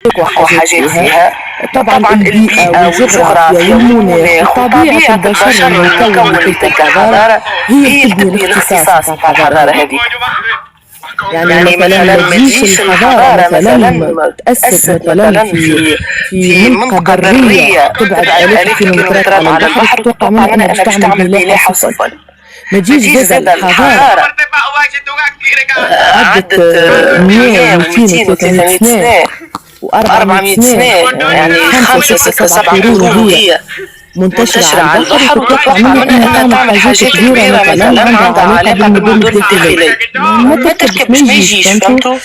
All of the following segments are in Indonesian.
وحاجات وحاجات فيها. فيها. طبعا طبعا البيئة البيئة والجغرافيا والجغرافيا والمناخ والمناخ وطبيعة وطبيعة البشر البشر اللي يكون المكون تلك لتلك الحضارة الحضارة هي هي اللي بتبني بتبني الاختصاص الاختصاص متاع متاع الحضارة الحضارة هذه. هذه. يعني يعني مثلا مثلا ما ما تجيش تجيش الحضارة الحضارة مثلا مثلا تأسس تأسست مثلا مثلا في في منطقة منطقة برية برية تبعد تبعد آلاف آلاف الكيلومترات الكيلومترات على على البحر، البحر، تتوقع وتتوقع منها أنها منها باش انها باش تعمل تعمل ملاحة ملاحة وسفن. وسفن. ما ما تجيش تجيش زاد زاد الحضارة الحضارة عدت عدت 100 100 و200 و200 و300 و300 سنة سنة و400 و400 سنة، سنة، يعني يعني خمسة خمسة ستة ستة سبع سبع قرون قرون وهي وهي منتشرة منتشرة على على البحر، البحر، وتتوقع وتتوقع منها منها أنها انها تعمل تعمل حاجات حاجات كبيرة كبيرة مثلا مثلا عندها عندها علاقة علاقة بالمدن بالمدن الداخلية. الداخلية. ما ما تركبش ما تركبش ما يجيش، يجيش، فهمتوا؟ فهمتوا؟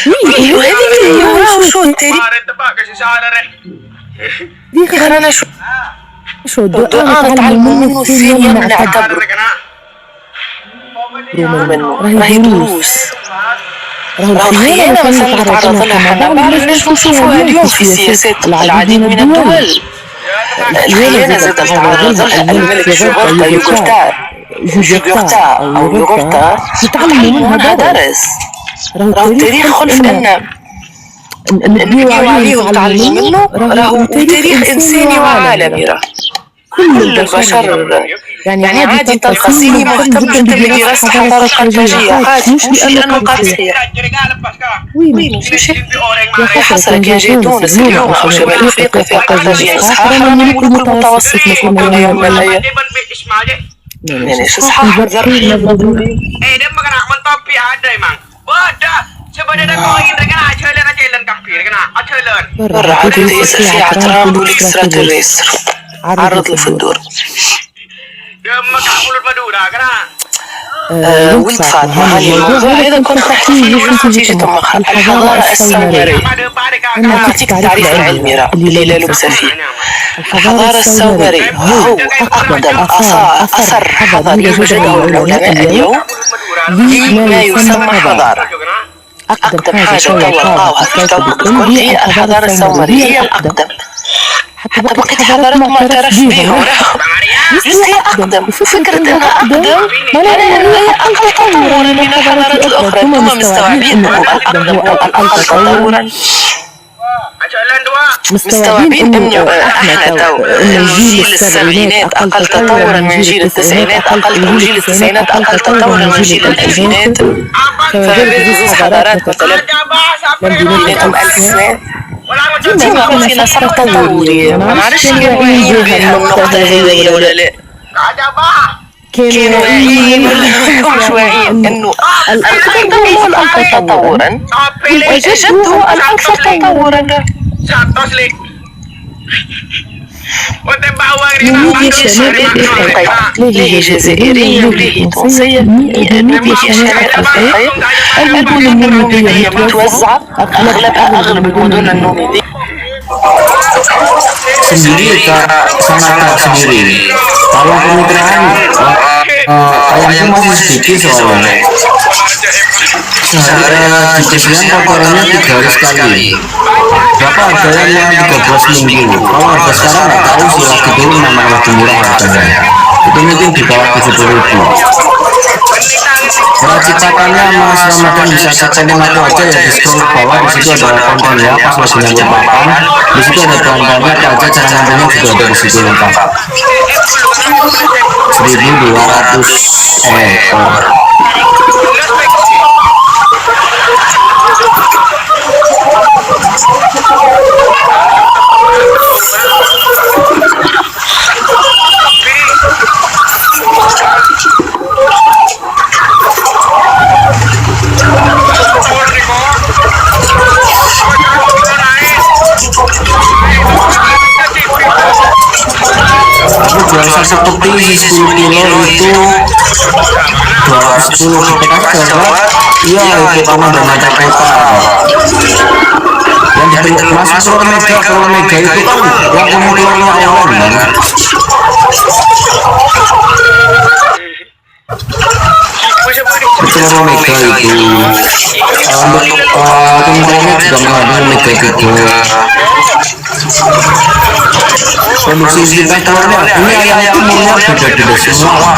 وي وهذه وهذه هي هي وراو شو شو التاريخ التاريخ دي خلنا شو الدعاء الدعاء نتعلموا نتعلموا منه منه الثانية الثانية نعتبروا نعتبروا منه، منه، راهي راهي دروس. دروس. راهو راهو الخيانة الخيانة مثلا اللي مثلا اللي تعرض لها تعرض لها حنا بعض حنبال نجموا نجم نشوفوها نشوفوها اليوم في اليوم في سياسات سياسات العديد العديد من من الدول. الدول. الخيانة الخيانة زادت زادت تعرض تعرض لها لها الملك الملك شيغورتا شيغورتا يوغورتا يوغورتا جوجورتا جوجورتا أو أو يوغورتا، يوغورتا، نتعلموا نتعلموا منها منها درس. درس. راهو راهو التاريخ التاريخ خلف خلف أن أن نبنيو عليه عليه ونتعلموا ونتعلموا منه. منه. راهو راهو تاريخ تاريخ إنساني إنساني وعالمي. وعالمي. راه كل كل البشر البشر يعني يعني عادي عادي تلقى تلقى صيني صيني مهتم مهتم جدا جدا بدراسة بدراسة الحضارة الحضارة القرطاجية، القرطاجية، عادي مش مش لأنه لأنه قادسية. قادسية. وين وين مش يا يا حسرة حسرة كان كان جاي جاي تونس تونس اليوم اليوم أو أو شمال شمال أفريقيا أفريقيا فيها فيها قرطاجين قرطاجين صحاح، صحاح، رانا رانا الملوك الملوك المتوسط المتوسط كما كما كنا كنا اليوم يوم من ولا الأيام. مانيش يعني صحاح صحاح مزرقين زرقين مبلولين. مبلولين. برا برا عدد عدد ياسر ياسر فيها فيها ترامب ترامب والإكسترا والاكسترا تيريستر تيريستر عرض له عرض في له في الدور. الدور. ولد ولد فاطمة فاطمة، هاني هاني الموضوع الموضوع هذا هذا كنت كنت نحكي نحكيه ليش انت ليش جيت جيت مخ الحضارة الحضارة السومرية. السومرية. أنا نعطيك نعطيك التعريف التعريف العلمي العلمي اللي لا اللي لا لبس لبس فيه. فيه. الحضارة الحضارة السومرية السومرية هو هو أقدم أقدم أثر أثر حضاري حضري وجده وجده العلماء العلماء اليوم اليوم لما لما يسمى يسمى حضارة. حضارة. أقدم أقدم حاجة حاجة توا توا لقاوها لقاوها في في الكوكب الكوكب الكل الكل هي هي الحضارة الحضارة السومرية هي السومرية هي الأقدم. الأقدم. حتى حتى بقية بقية الحضارات حضارات معترف معترف بيهم بيهم. راهو جست جست هي هي أقدم، أقدم، وفكرة فكرة إنها إنها أقدم أقدم معناها معناها إنه إنه هي هي أقل أقل تطورا تطورا من من الحضارات الحضارات الأخرى. الأخرى. انتم انتم مستوعبين مستوعبين إنه إنه الأقدم هو الأقدم هو الأقل الأقل تطورا؟ تطورا. مستوعبين مستوعبين إنه إنه إحنا إحنا تو تو إنه إنه جيل جيل السبعينات السبعينات أقل أقل تطورا تطورا من من جيل جيل التسعينات التسعينات أقل، أقل، وجيل وجيل التسعينات التسعينات أقل أقل تطورا تطورا من من جيل جيل الألفينات. الألفينات. فما بالك فبالك زوز زوز حضارات حضارات مثلا مثلا ما بيناتنا بيناتهم 1000 ألف سنة، سنة. ديما ديما راه راه فينا فينا فرق فرق تطوري. ما تطوري، ما نعرفش نعرفش كانوا كانوا واعيين واعيين بها بها النقطة النقطة هذه هذه ولا ولا لا. لا. كانوا كانوا واعيين واعيين ولا ولا مش مش واعيين واعيين إنه إنه الأقدم هو الأقدم هو الأقل الأقل تطورا تطورا والأجد والأجد هو هو الأكثر الأكثر تطورا. تطورا. ناميبيا ناميبيا الشمال الشمال إفريقيا إفريقيا لاهي لاهي جزائرية جزائرية ولاهي ولاهي تونسية. تونسية. ناميبيا ناميبيا الشمال الشمال إفريقيا. إفريقيا. المدن المدن الناميبية الناميبية متوزعة متوزعة أغلب أغلب المدن المدن الناميبية الناميبية sendiri Kak, sangat Kak sendiri. Kalau kemitraan, ayamku masih sedikit soalnya. Di kesian kotorannya 3 hari sekali. Berapa harga ayam yang 13 minggu? Kalau harga sekarang nggak tahu sih, lagi turun memang lagi murah harganya. Itu mungkin di bawah 70.000. Cipatannya Mas Ramadan bisa cek konten aku aja ya, di scroll ke bawah. Di situ ada kontennya pas lagi nyambut papan. Di situ ada bahan-bahannya apa aja, cara ngambilnya juga ada di situ lengkap. 1.200 ekor. Aku jual satu peti 10 kilo itu 210 di PKS Jawa. Iya itu karena udah naik kota. Yang dibeli Mas Pro Mega itu kan yang kuning telurnya online kan. Telur Mega itu untuk kuning telurnya juga mengandung omega 3. produksi investornya ini ayam umumnya beda-beda semua,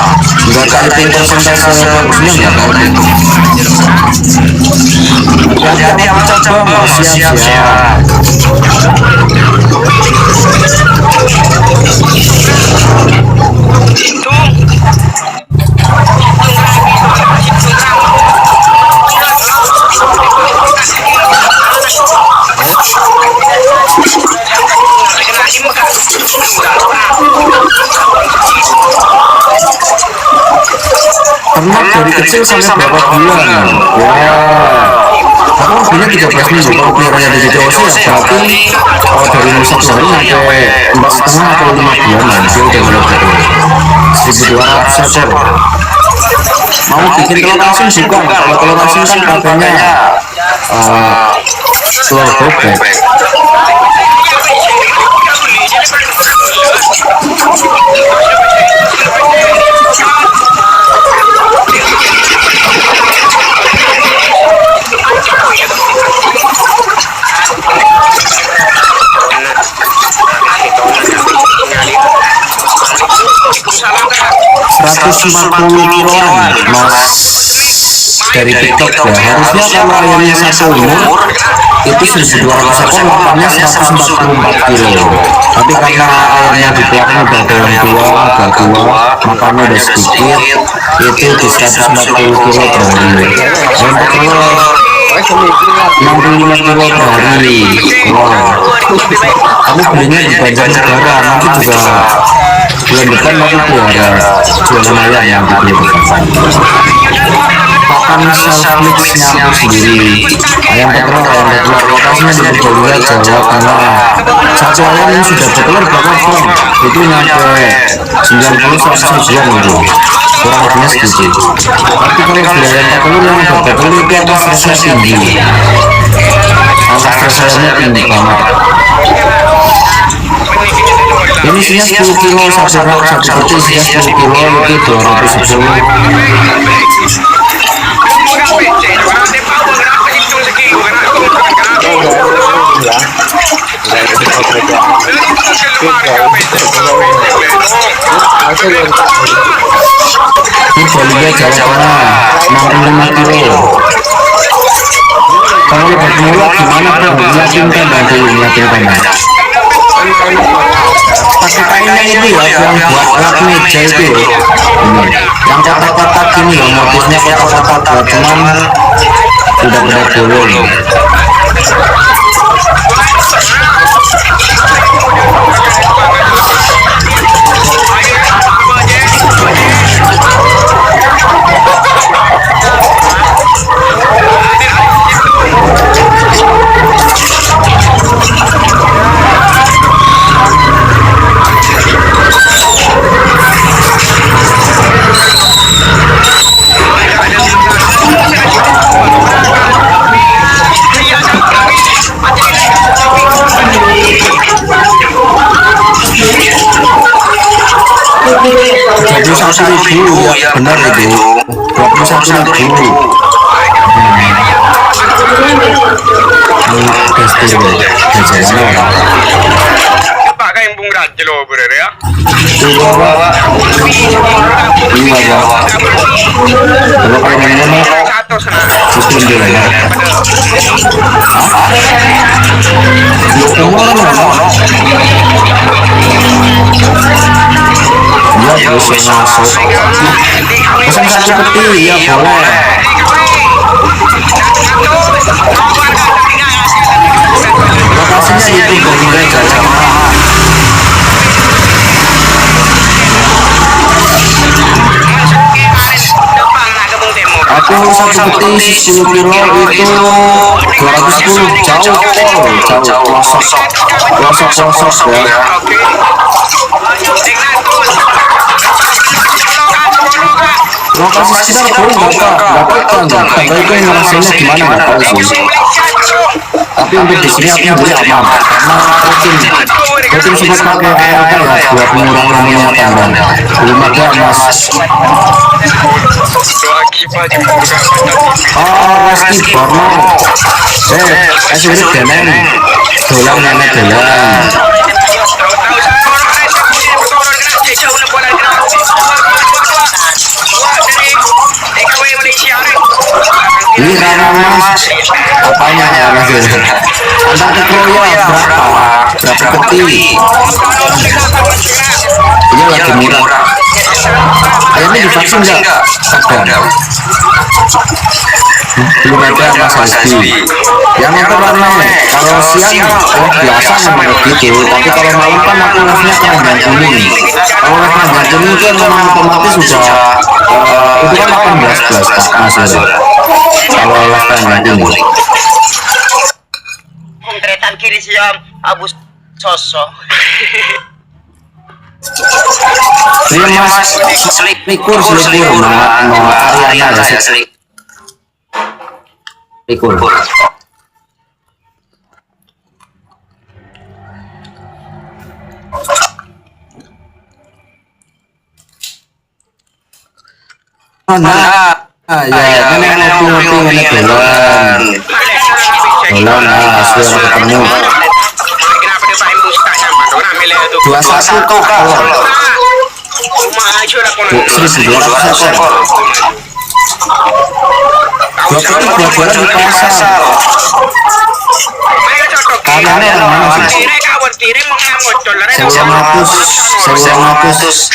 nggak kaitin persentase bagusnya, nggak kaitin. Hati-hati sama cocok, siap-siap. Ternak dari kecil sampai berapa bulan? Ya, aku punya 13 minggu. Kalau peliharanya di Jawa sih ya berarti kalau dari Nusa Tenggara sampai 4,5 atau 5 bulan dia udah mulai bertelur. 1.200 ekor. Mau bikin telur asin juga? Kalau telur asin kan katanya telur bebek. Kiloan mas dari TikTok ya, harusnya kalau ayamnya satu umur itu 1.200 ekor, makannya 144 kilo, tapi karena ayamnya di belakang udah ada yang agak tua, makannya udah sedikit, itu di 140 kilo per hari. Untuk telur 65 kilo per hari. Aku belinya di Banjarnegara, nanti juga bulan depan aku pelihara jualan ayam yang dibeli. Pakan self-mixnya aku sendiri, ayam petelur lokasinya di Purbalingga, Jawa Tengah. Satu ayam yang sudah bertelur berapa ton? Itu nyampe 90-100 ribuan itu, kurang lebihnya segitu. Tapi kalau beli ayam petelur yang udah bertelur itu apa stresnya tinggi, angka stresnya tinggi banget. Ini isinya 10 kilo, satu rak, satu peti isinya 10 kilo, itu 210. Ini Purbalingga, Jawa Tengah, 65 kilo. Kalau lebih murah gimana bro? Meyakinkan bantu, meyakinkan. Pakai kainnya itu ya, yang buat rak meja itu loh. Yang kotak-kotak ini loh, motifnya kotak-kotak, cuman udah benar bolong. Ribu ya, benar itu 21.000. Pakai yang Bung Raja loh bener ya. Kalau kayak mana? Satu senang. Sistem dia ya. Ya bisa masuk. Pesan satu peti ya boleh. Lokasinya itu Purbalingga, Jawa Tengah. Aku satu peti 10 kilo itu 210, jauh pelosok ya. Lokasi sekitar aku nggak tahu itu ngerasainnya gimana, nggak tahu sih. Tapi untuk di sini aku beli aman karena rutin sempat pakai apa ya buat mengurangi minyak tambang. Belum ada mas. Oh, Reski Borno. Asli deneng. Dolang nenek dolang. jauh na bola gratis. Dua dari TKW Malaysia nih. Ini Rana Mas, apanya ya Mas? Antar keroya berapa peti? Ini lagi murah. Ayamnya divaksin nggak? Ada. Belum ada Mas Hasbi. Yang itu rame. Kalau siang, oh biasa memang begitu. Tapi kalau malam kan aku live-nya keranjang kuning. Kalau live keranjang kuning kan memang otomatis sudah itu kan 18+ Pak Mas ya. Kalau live keranjang kuning. Tretan kiri siam Abu Soso. Iya Mas, likur Ariana ya sih. Likur. Oh nah, ya ini ngopi-ngopi ini dolan hasil ketemu. Kenapa dia pakai mustak nyaman? Orang milih itu. 21 kok kalau Maju lah kono. 1.200 ekor. 22 bulan di pasar. Kamarnya yang mana sih? Kira kawan kira mau ngocol lah. 1.500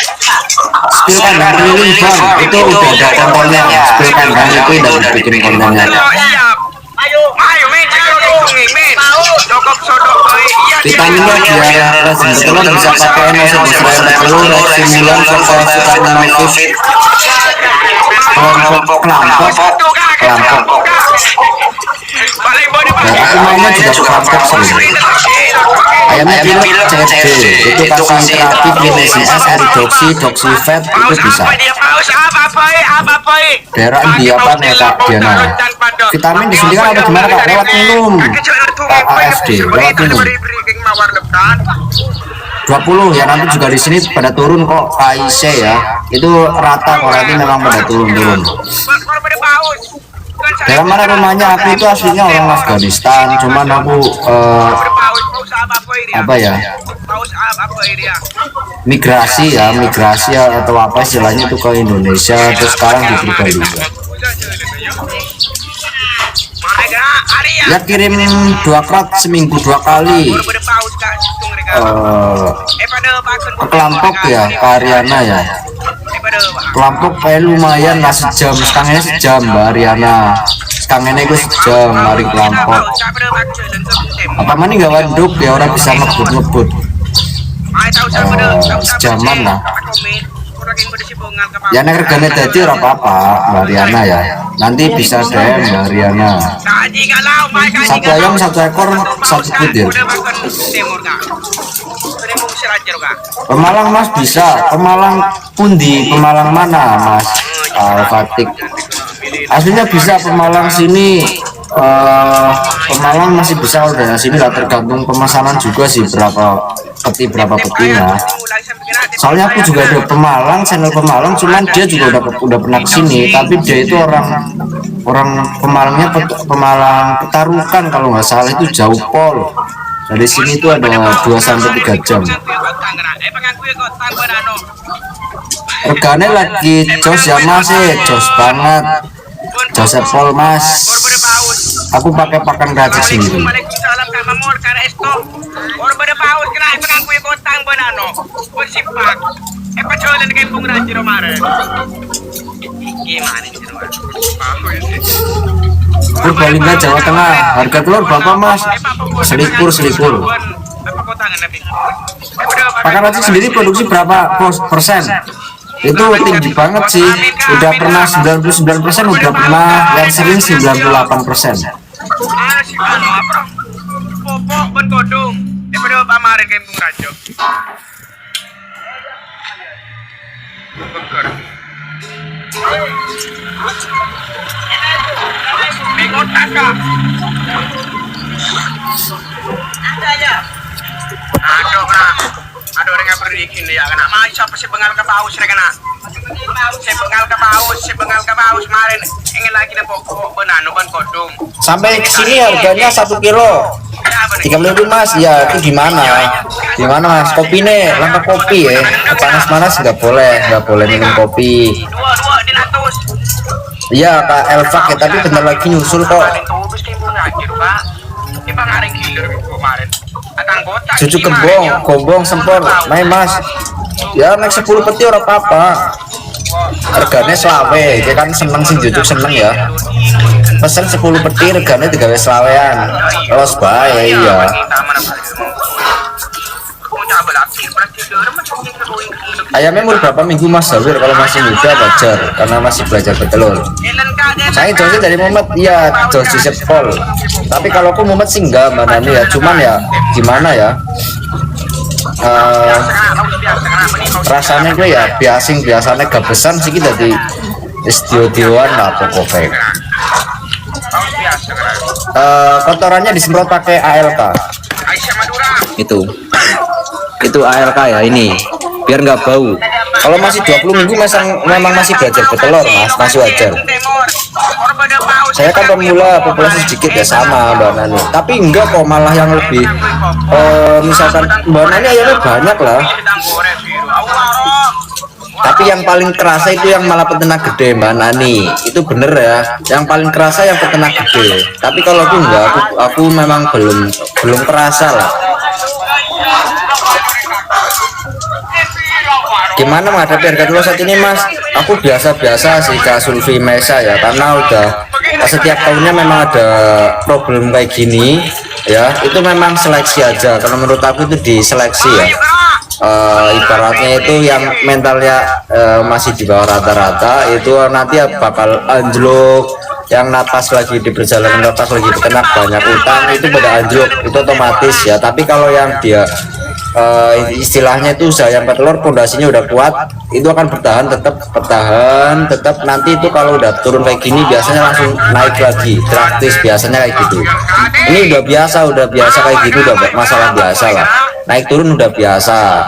spill kandang keliling bang, itu udah ada kontennya. Spill kandang itu udah bikin kontennya. Ayo men, men. Dokok sodok boy. Vitaminnya biar rezim telur bisa pakai nasi Israel telur, simulan vitamin Novit, kelompok. Aku mainnya juga kelompok sering. Ayamnya pilek CFD, itu kasih terapi Kinesis S, Eridoxy, Doxyfet itu bisa. Daerah di apa nih Kak Diana? Vitamin disuntikan atau gimana Kak? Lewat minum. KAFD, lewat minum. 20 ya, nanti juga di sini pada turun kok KIC ya. Itu rata kalau nanti memang pada turun. Dalam mana rumahnya aku itu aslinya orang Afghanistan, cuman aku apa ya? Migrasi atau apa istilahnya itu ke Indonesia, terus sekarang di Purbalingga. Ya kirim 2 krat seminggu 2 kali ke Kelampok ya, ke Ariana ya. Kelampok kayak lumayan lah, sejam Mbak Ariana. Sekangennya gue sejam mari Kelampok. Apa mana nggak waduk ya, orang bisa ngebut sejaman lah. Ya nek regane dadi ora apa-apa Mbak Riana ya. Nanti bisa DM Mbak Riana. Satu ayam 1 ekor 1 butir. Pemalang Mas bisa. Pemalang pundi? Pemalang mana Mas? Fatik. Aslinya bisa Pemalang sini. Pemalang masih bisa udah sini lah, tergantung pemesanan juga sih berapa petinya. Soalnya aku juga ada Pemalang, channel Pemalang, cuman dia juga udah pernah kesini, tapi dia itu orang Pemalangnya Pemalang Petarukan kalau nggak salah, itu jauh pol. Dari sini itu ada 2-3 jam. Regane lagi jos ya Mas, jos banget. Joseph Paul Mas, aku pakai pakan racik sendiri. Purbalingga Jawa Tengah, harga telur berapa Mas? Selikur. Pakan racik sendiri produksi berapa persen? Itu tinggi banget sih, udah pernah 99%, udah pernah yang sering 98%. Aduh, orang yang berikin dia kena mai siapa si bengal ke paus kena si bengal ke paus kemarin ingin lagi nih pokok benano ban kodong Sampai sini harganya 1 kilo 3.000 Mas ya, itu gimana? Gimana mas? Kopi nih, langkah kopi ya. Panas-panas nggak boleh minum kopi. Dua di natus. Iya Kak Elfak ya, tapi bentar lagi nyusul kok. Tubus timbul ngajir pak. Kita ngaring killer kemarin. Atang kota. Cucu kembong, gombong, sempor, main mas. Ya naik 10 peti orang apa? Regane selawe, dia kan seneng sih jujuk seneng ya. Pesen 10 peti regane 3 selawean. Terus bae iya. Ayamnya umur berapa minggu mas Zawir? Kalau masih muda wajar karena masih belajar bertelur. Saya Joseph dari Muhammad, iya Joseph Paul. Tapi kalau aku Muhammad sih enggak mana nih ya, cuman ya gimana ya, rasanya gue ya biasanya gabesan sih kita di studio-dioan lah pokoknya. Kotorannya disemprot pakai ALK. Itu ALK ya ini biar nggak bau. Kalau masih 20 minggu memang masih belajar bertelur mas, masih wajar. Saya kan pemula, populasi sedikit ya sama Mbak Nani, tapi enggak kok, malah yang lebih misalkan Mbak Nani ayamnya banyak lah, tapi yang paling kerasa itu yang malah peternak gede Mbak Nani, itu bener ya, yang paling kerasa yang peternak gede. Tapi kalau aku enggak, aku memang belum kerasa lah. Gimana menghadapi harga telur saat ini mas? Aku biasa-biasa sih Kak Sulfi Mesa ya, karena udah setiap tahunnya memang ada problem kayak gini ya. Itu memang seleksi aja, kalau menurut aku itu diseleksi ya. Ibaratnya itu yang mentalnya masih di bawah rata-rata itu nanti bakal anjlok. Yang napas lagi di perjalanan, napas lagi peternak banyak utang, itu pada anjlok, itu otomatis ya. Tapi kalau yang dia istilahnya itu usaha yang petelur pondasinya udah kuat, itu akan bertahan, tetap nanti itu kalau udah turun kayak gini biasanya langsung naik lagi drastis, biasanya kayak gitu. Ini udah biasa kayak gitu, udah masalah biasa lah, naik turun udah biasa.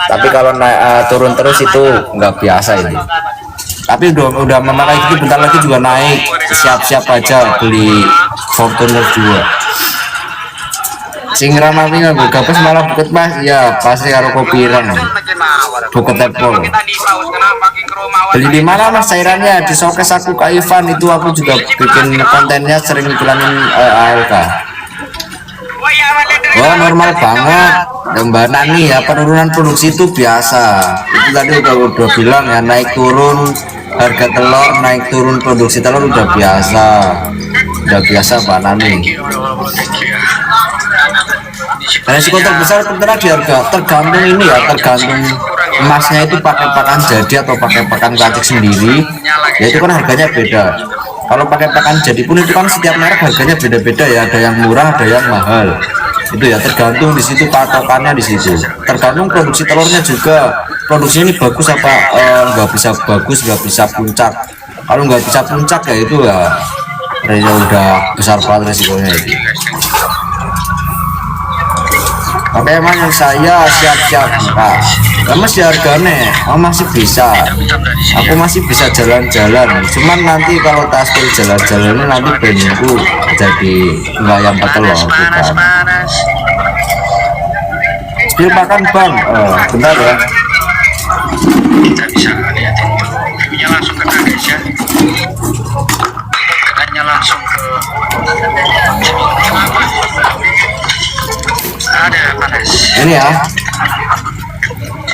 Tapi kalau turun terus itu nggak biasa ini. Tapi udah memakai gitu, bentar lagi juga naik, siap-siap aja beli Fortuner juga. Sing ramai nggak gapes malah buket mas, ya pasti karo kopi ireng buket tepol. Beli di mana mas cairannya? Di showcase aku Kak Ivan, itu aku juga bikin kontennya, sering iklanin ALK. Wah normal banget Mbak Nani ya, penurunan produksi itu biasa. Itu tadi udah bilang ya, naik turun harga telur, naik turun produksi telur udah biasa Mbak Nani. Resiko terbesar peternak di harga tergantung ini ya, tergantung emasnya itu pakai pakan jadi atau pakai pakan kacik sendiri ya, itu kan harganya beda. Kalau pakai pakan jadi pun itu kan setiap merek harganya beda-beda ya, ada yang murah ada yang mahal, itu ya tergantung di situ, patokannya di situ. Tergantung produksi telurnya juga, produksi ini bagus apa nggak bisa bagus, nggak bisa puncak. Kalau nggak bisa puncak ya itu ya udah besar banget resikonya itu. Oke emang saya siap-siap Pak, masih harganya masih bisa, aku masih bisa jalan-jalan, cuman nanti kalau taskil jalan-jalannya nanti beninku jadi nggak yang petelur bukan. Skill pakan bang, benar ya. Kita bisa lihatin viewnya langsung ke guys ya, kenanya langsung ke ada panas ini ya,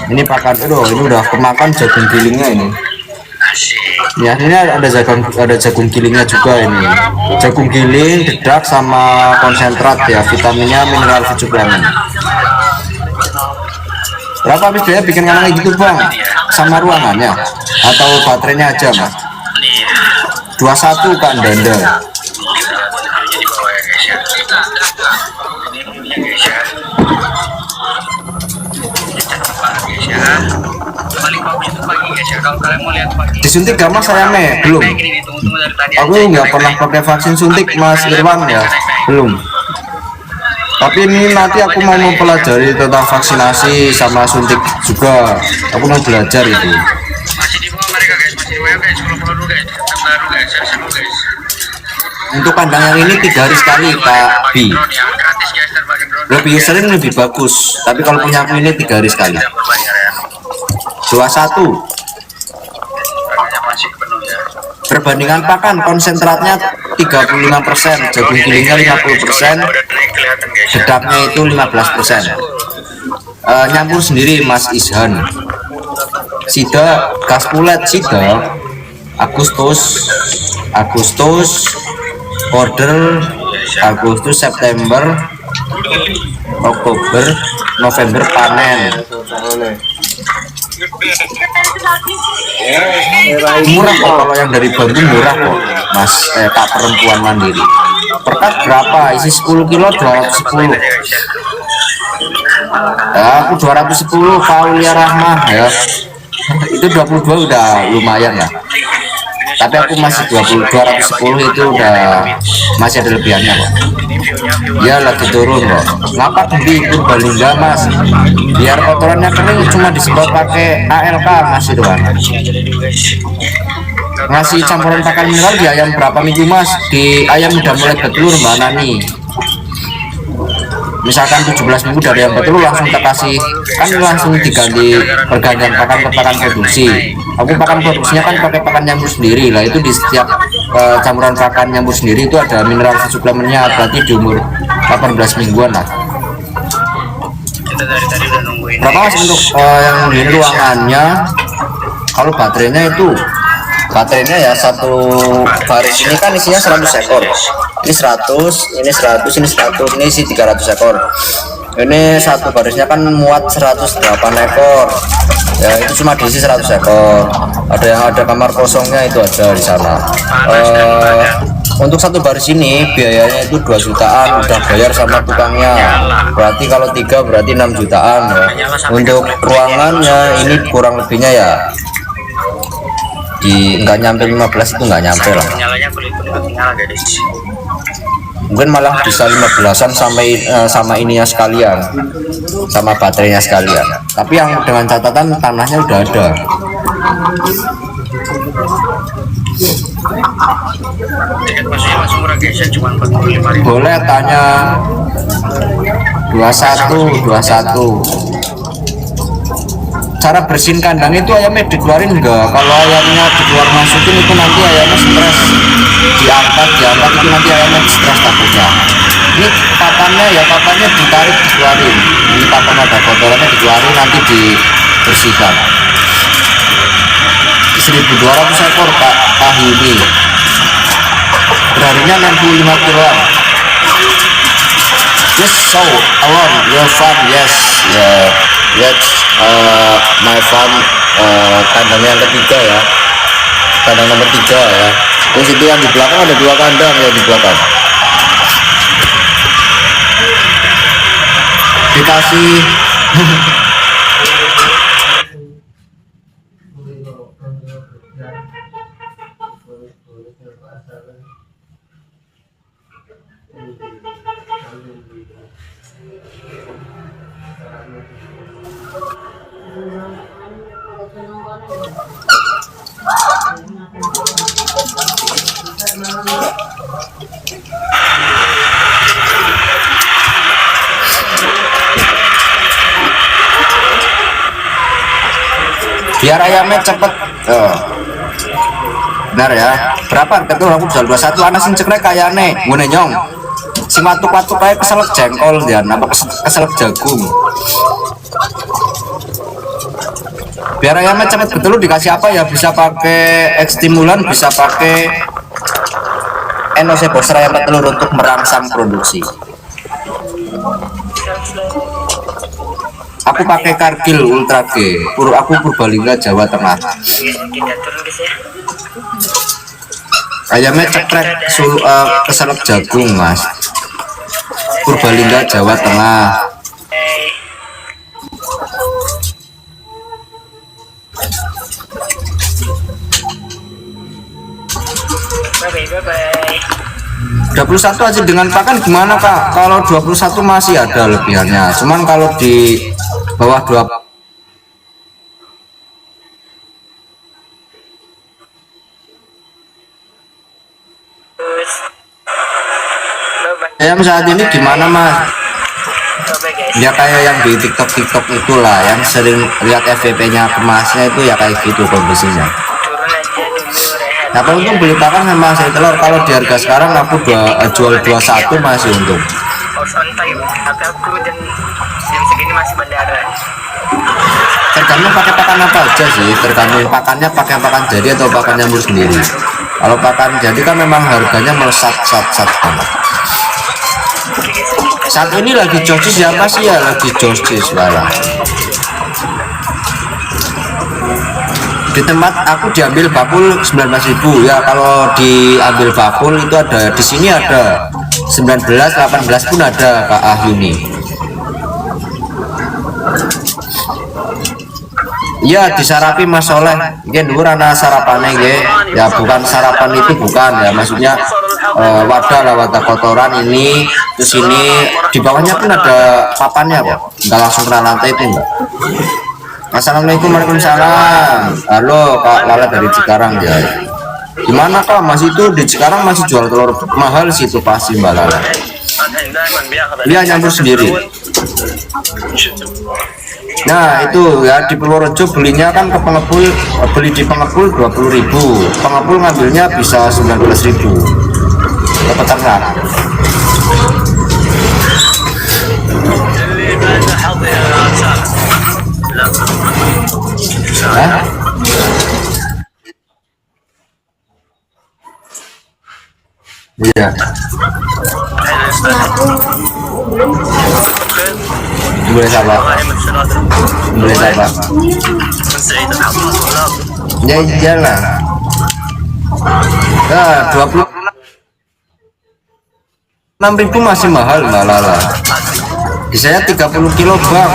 ini pakan, ini udah kemakan jagung gilingnya ini ya. Ini ada jagung gilingnya juga, ini jagung giling, dedak sama konsentrat ya, vitaminnya mineral suplemen. Berapa habis biaya bikin kandang gitu bang, sama ruangannya atau baterainya aja mas? 21 kan danda. Disuntik gak mas sayangnya? Belum. Aku nggak pernah pakai vaksin suntik mas Irwan ya, belum. Tapi ini nanti aku mau mempelajari tentang vaksinasi sama suntik juga. Aku mau belajar itu. Masih di bawah mereka guys, masih di bawah guys, kalau baru guys, baru guys, seru guys. Untuk kandang yang ini 3 hari sekali Pak Bi. Gratis guys, terbagi drone lebih sering lebih bagus, tapi kalau punya aku ini 3 hari sekali. 21. Harganya masih penuh ya. Perbandingan pakan, konsentratnya 35%, jagung gilingnya 50%, Udah naik kelihatan guys. dedapnya itu 15%. Nyampur sendiri Mas Ishan. Sida kaspulet sida Agustus order Agustus, September, Oktober, November panen. Murah kok, kalau yang dari bambu murah kok Mas, Kak perempuan mandiri. Perkat berapa? Isi 10 kilo 210. Ya, aku 210 Kaulia Rahmah ya. Itu 22 udah lumayan ya. Tapi aku masih 210 itu udah masih ada lebihannya kok. Ya lagi turun kok. Ngapa di Purbalingga Mas? Biar kotorannya kering, cuma disemprot pakai ALK Mas itu kan. Ngasih campuran pakan mineral di ayam berapa minggu Mas? Di ayam udah mulai bertelur Mbak Nani. Misalkan 17 minggu dari yang betul langsung tak kasih, kan langsung diganti pergantian pakan ke pakan produksi. Aku pakan produksinya kan pakai pakan nyambur sendiri lah, itu di setiap campuran pakan nyambur sendiri itu ada mineral suplemennya, berarti di umur 18 mingguan lah. Kita dari tadi udah nungguin. Berapa Mas untuk yang di ruangannya? Kalau baterainya ya satu baris ini kan isinya 100 ekor. Ini 100, ini 100, ini 100, ini isi 300 ekor. Ini satu barisnya kan muat 108 ekor. Ya itu cuma diisi 100 ekor. Ada yang ada kamar kosongnya itu ada di sana. Untuk satu baris ini biayanya itu 2 jutaan, udah bayar sama tukangnya. Berarti kalau 3 berarti 6 jutaan ya. Untuk ruangannya ini kurang lebihnya ya di nggak nyampe 15, itu nggak nyampe lah, Nyalanya kulit-kulit nyala guys. mungkin malah bisa 15-an sama ininya sekalian, sama baterainya sekalian. Tapi yang dengan catatan tanahnya udah ada. Tiket masuknya langsung murah guys ya, cuma 45.000. Boleh tanya 21 cara bersihin kandang itu ayamnya dikeluarin enggak? Kalau ayamnya dikeluar masukin itu nanti ayamnya stres, diangkat itu nanti ayamnya stres takutnya. Ini papannya ditarik dikeluarin, ini papan ada kotorannya dikeluarin, nanti dibersihkan. 1.200 ekor Pak Tahyuni, berharinya 65 kiloan. Yes, so alone your farm, yes, that's my farm, kandang yang ketiga ya, kandang nomor 3 ya. Terus itu yang di belakang ada 2 kandang ya di belakang. Dikasih biar ayamnya cepet. Benar ya. Berapa harga tuh? Aku jual 21. Anak sing cekrek kayane ngene nyong. Sing watuk-watuk kayak keselak jengkol dia, apa keselak jagung. Biar ayamnya cepet betul dikasih apa ya? Bisa pakai ekstimulan, bisa pakai NOC booster ayam telur untuk merangsang produksi. Aku pakai Kargil Ultra G. Aku Purbalingga Jawa Tengah. Kita turun guys ya. Ayamnya cekrek keselak jagung Mas. Purbalingga Jawa Tengah. Bye-bye. 21 aja dengan pakan gimana Kak? Kalau 21 masih ada lebihannya. Cuman kalau di bawah 20 ayam saat ini gimana Mas? Coba guys. Ya kayak yang di TikTok itulah, yang sering lihat FVP-nya kemasnya itu ya kayak gitu kondisinya. Turun aja dulu rehat. Nah, kalau untung beli pakan sama saya telur, kalau di harga sekarang aku jual 21 masih untung. Harus on time. Tapi aku jam segini masih bandara. Tergantung pakai pakan apa aja sih, tergantung pakannya pakai pakan jadi atau pakan nyambur sendiri. Kalau pakan jadi kan memang harganya melesat banget. Saat ini lagi josis ya Mas ya, lagi josis malah. Di tempat aku diambil bakul 19.000 ya. Kalau diambil bakul itu ada di sini ada 19, 18 pun ada Kak Ahyuni. Iya disarapi Mas Soleh, mungkin dulu rana sarapannya ya, bukan sarapan itu bukan ya, maksudnya wadah lah, wadah kotoran ini, terus ini di bawahnya pun ada papannya kok, nggak langsung kena lantai itu enggak. Assalamualaikum, waalaikumsalam. Halo Kak Lala dari Cikarang ya. Gimana Kak, masih itu di Cikarang masih jual telur mahal sih itu pasti Mbak Lala. Iya nyambur sendiri. Nah itu ya di Purworejo belinya kan ke pengepul, beli di pengepul 20.000, pengepul ngambilnya bisa 19.000 ke peternak. Hah? Iya. Boleh sabar. Boleh sabar. Ya iyalah. Nah, 26.000 masih mahal Mbak Lala. Di saya 30 kilo bang.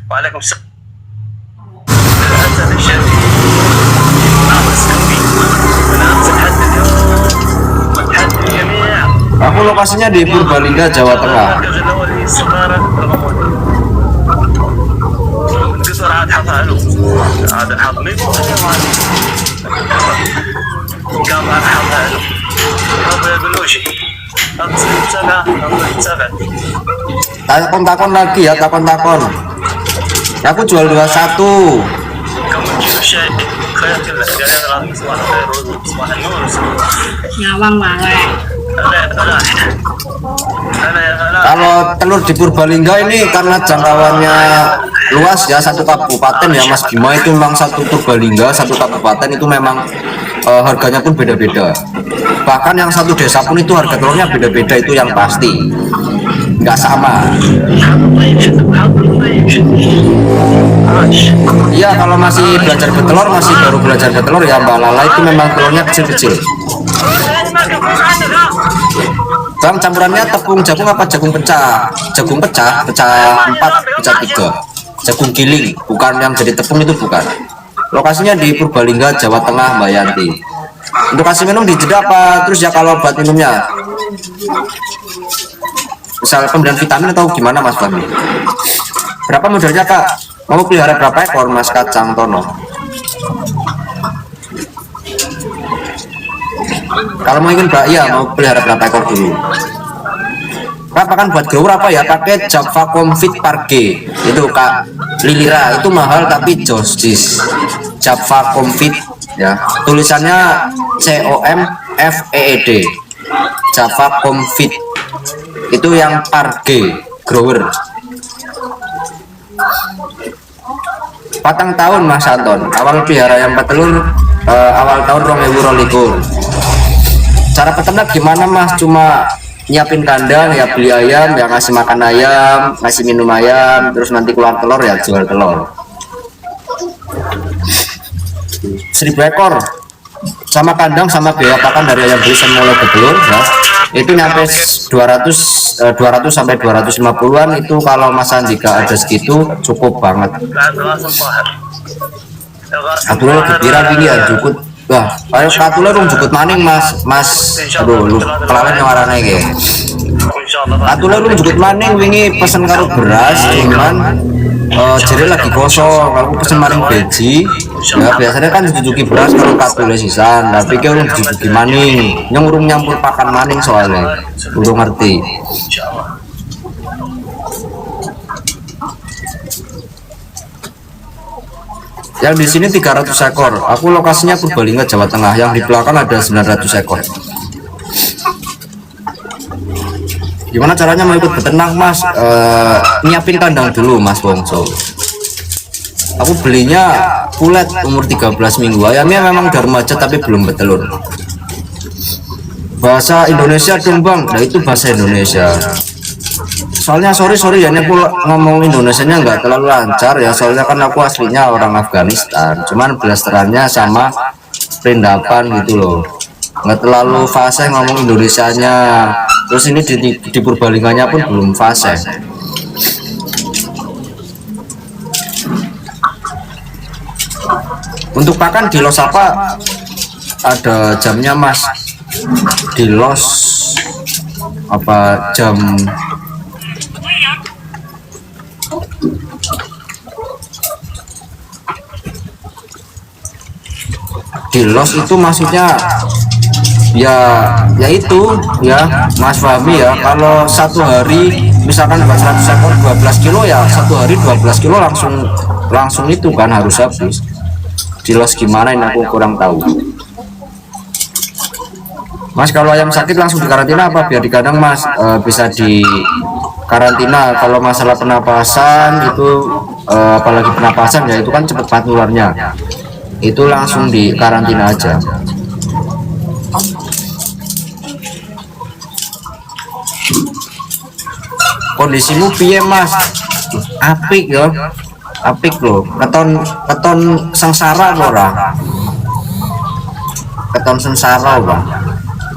Waalaikumsalam. Aku lokasinya di Purbalingga, Jawa Tengah. Takon lagi ya, takon. Aku jual 21. Nyawang malah. Kalau telur di Purbalingga ini karena jangkauannya luas ya, satu kabupaten ya Mas Bima, itu memang satu Purbalingga, satu kabupaten itu memang harganya pun beda-beda. Bahkan yang satu desa pun itu harga telurnya beda-beda, itu yang pasti nggak sama. Iya kalau masih belajar bertelur, masih baru belajar bertelur ya Mbak Lala, itu memang telurnya kecil-kecil. Bang campurannya tepung jagung apa jagung pecah? Jagung pecah 4, pecah 3. Jagung giling, bukan yang jadi tepung itu bukan. Lokasinya di Purbalingga, Jawa Tengah Mbak Yanti. Untuk kasih minum di jeda apa? Terus ya kalau buat minumnya? Misal pemberian vitamin atau gimana Mas Bami? Berapa modalnya Kak? Mau pelihara berapa ekor Mas Kacang Tono? Kalau mau ingin iya mau pelihara berapa ekor dulu? Kak pakan buat grower apa ya? Pakai Java Comfit Parge itu Kak Lilira, itu mahal tapi josis. Java Comfit ya, tulisannya COMFEED, Java Comfit itu yang Parge grower. Patang tahun Mas Anton, awal pelihara yang petelur awal tahun 2022. Cara peternak gimana Mas? Cuma nyiapin kandang ya, beli ayam ya, ngasih makan ayam, ngasih minum ayam, terus nanti keluar telur ya jual telur. 1.000 ekor sama kandang sama biaya pakan dari ayam beli mulai betelur ya, itu nyampe 200 sampai 250-an. Itu kalau Mas Andika ada segitu cukup banget. Atulah kira ini ya cukup. Wah, ayo atulah dong cukup maning Mas. Aduh, lu kelalen warnanya kayak. Atulah dong cukup maning wingi pesen karo beras cuman jadi lagi kosong, aku pesen maring beji ya, biasanya kan dijujuki beras kalau katule sisan, tapi kayak urung dijujuki maning, yang urung nyampur pakan maning soalnya urung ngerti. Yang di sini 300 ekor, aku lokasinya Purbalingga Jawa Tengah, yang di belakang ada 900 ekor. Gimana caranya mau ikut beternak mas? Nyiapin kandang dulu mas Bongso. Aku belinya pulet umur 13 minggu, ayamnya memang dari remaja tapi belum bertelur. Bahasa Indonesia dong bang, nah itu bahasa Indonesia. Soalnya sorry ya, ini aku ngomong Indonesianya nggak terlalu lancar ya, soalnya kan aku aslinya orang Afghanistan, cuman blasterannya sama perindapan gitu loh, nggak terlalu fasih ngomong Indonesianya. Terus ini di Purbalingganya pun belum fasih. Untuk pakan di los apa ada jamnya mas, di los apa jam di los itu maksudnya ya itu ya Mas Fahmi ya, kalau satu hari misalkan 100 ekor 12 kilo ya, satu hari 12 kilo langsung itu kan harus habis. Di los gimana ini aku kurang tahu mas. Kalau ayam sakit langsung dikarantina apa biar di kandang mas? Bisa di karantina. Kalau masalah penapasan itu apalagi penapasan ya itu kan cepat banget nularnya, itu langsung di karantina aja. Kondisimu piye mas? Apik ya, apik loh. Keton sengsara ora? Keton sengsara ora?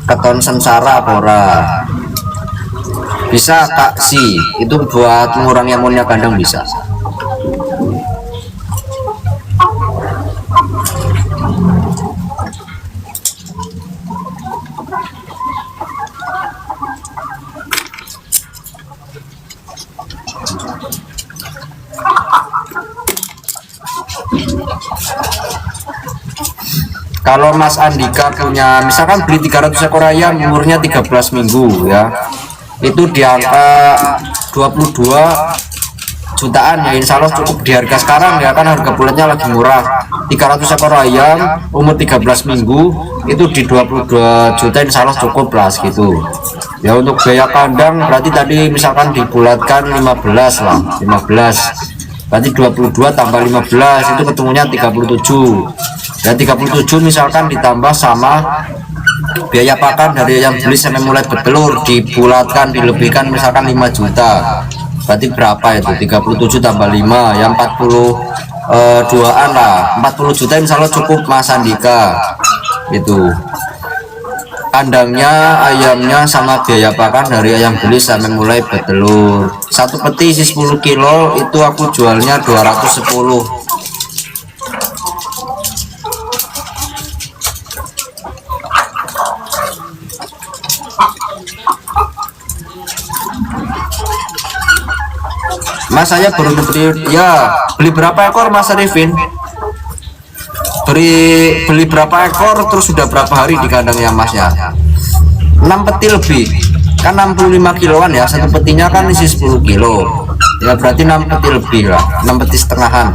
Keton sengsara ora? Bisa kak si itu buat mengurangi amonia kandang bisa. Kalau Mas Andika punya misalkan beli 300 ekor ayam umurnya 13 minggu ya, itu di angka 22 jutaan ya, insya Allah cukup di harga sekarang ya, kan harga bulannya lagi murah. 300 ekor ayam umur 13 minggu itu di 22 juta insya Allah cukup lah gitu ya. Untuk biaya kandang berarti tadi misalkan dibulatkan 15 lah, 15 berarti 22 tambah 15 itu ketemunya 37 ya. 37 misalkan ditambah sama biaya pakan dari yang beli sampai mulai bertelur dibulatkan dilebihkan misalkan 5 juta, berarti berapa itu? 37 tambah 5 yang 42an lah, 40 juta insya Allah cukup Mas Andika. Itu kandangnya, ayamnya sama biaya pakan dari ayam beli sampai mulai bertelur. Satu peti isi 10 kilo itu aku jualnya 210. Mas saya baru beli ya, beli berapa ekor Mas Arifin? Beli berapa ekor terus sudah berapa hari di kandangnya Masnya? 6 peti lebih kan 65 kiloan ya, satu petinya kan isi 10 kilo ya, berarti 6 peti lebih lah, 6 peti setengahan.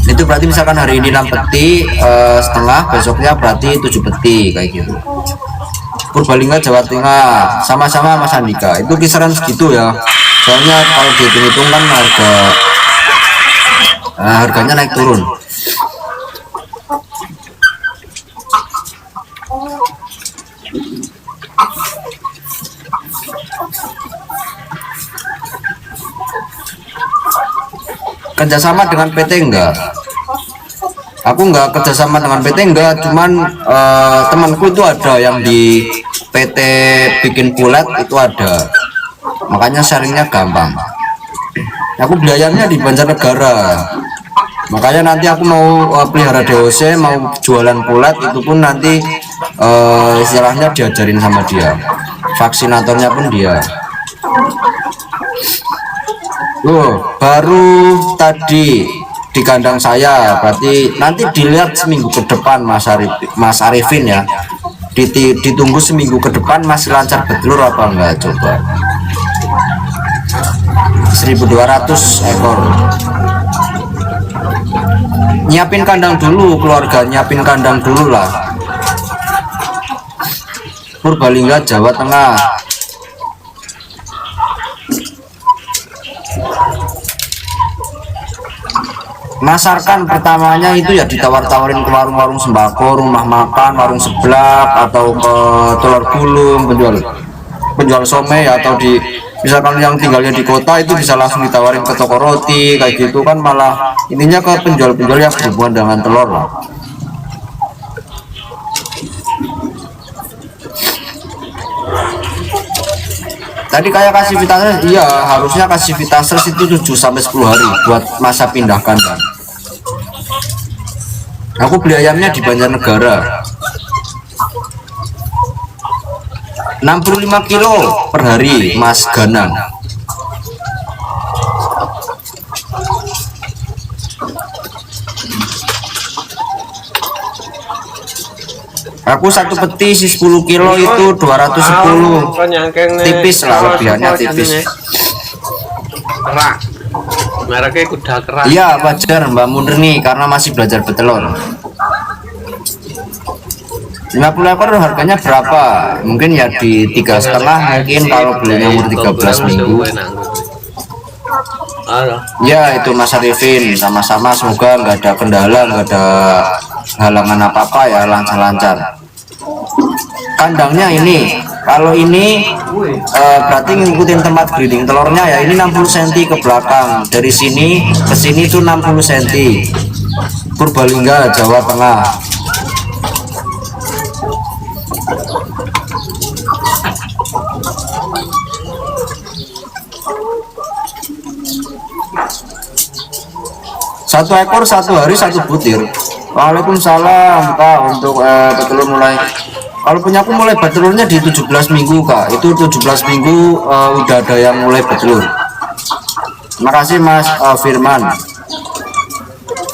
Itu berarti misalkan hari ini 6 peti setengah, besoknya berarti 7 peti kayak gitu. Purbalingga Jawa Tengah sama-sama Mas Andika itu kisaran segitu ya, soalnya kalau dihitung kan harganya naik turun. Kerjasama dengan PT enggak, aku enggak kerjasama dengan PT enggak, cuman temanku itu ada yang di PT bikin pulet itu ada, makanya sharingnya gampang. Aku beli ayamnya di Banjarnegara, makanya nanti aku mau pelihara DOC, mau jualan pulet itu pun nanti istilahnya diajarin sama dia, vaksinatornya pun dia. baru tadi di kandang saya, berarti nanti dilihat seminggu ke depan Mas Arifin ya. Ditunggu seminggu ke depan masih lancar bertelur apa enggak, coba. 1200 ekor. Nyiapin kandang dulu keluarga, nyiapin kandang dulu lah. Purbalingga, Jawa Tengah. Masarkan pertamanya itu ya ditawar-tawarin ke warung-warung sembako, rumah makan, warung seblak, atau ke telur gulung, penjual somai, atau di misalkan yang tinggalnya di kota itu bisa langsung ditawarin ke toko roti kayak gitu kan, malah intinya ke penjual-penjual yang berhubungan dengan telur lah. Tadi kayak kasih Vitaser, iya harusnya kasih Vitaser itu 7-10 hari buat masa pindah kandang. Aku beli ayamnya di Banjarnegara, 65 kilo per hari, Mas Ganang. Aku satu peti isi 10 kilo itu 210, tipis lah, lebihannya tipis. Kerak, mereknya kuda kerak. Iya wajar Mbak Murni karena masih belajar bertelur. 50 ekor harganya berapa? Mungkin ya di 3,5 mungkin kalau belinya umur 13 minggu. Ya itu Mas Arifin, sama-sama semoga nggak ada kendala, nggak ada halangan apa-apa ya, lancar-lancar. Kandangnya ini, kalau ini berarti ngikutin tempat breeding telurnya ya, ini 60 cm ke belakang, dari sini ke sini itu 60 cm. Purbalingga, Jawa Tengah. Satu ekor 1 hari 1 butir. Waalaikumsalam Kak, untuk petelur mulai, kalau punya aku mulai bertelurnya di 17 minggu Kak, itu 17 minggu udah ada yang mulai bertelur. Terima kasih Mas Firman.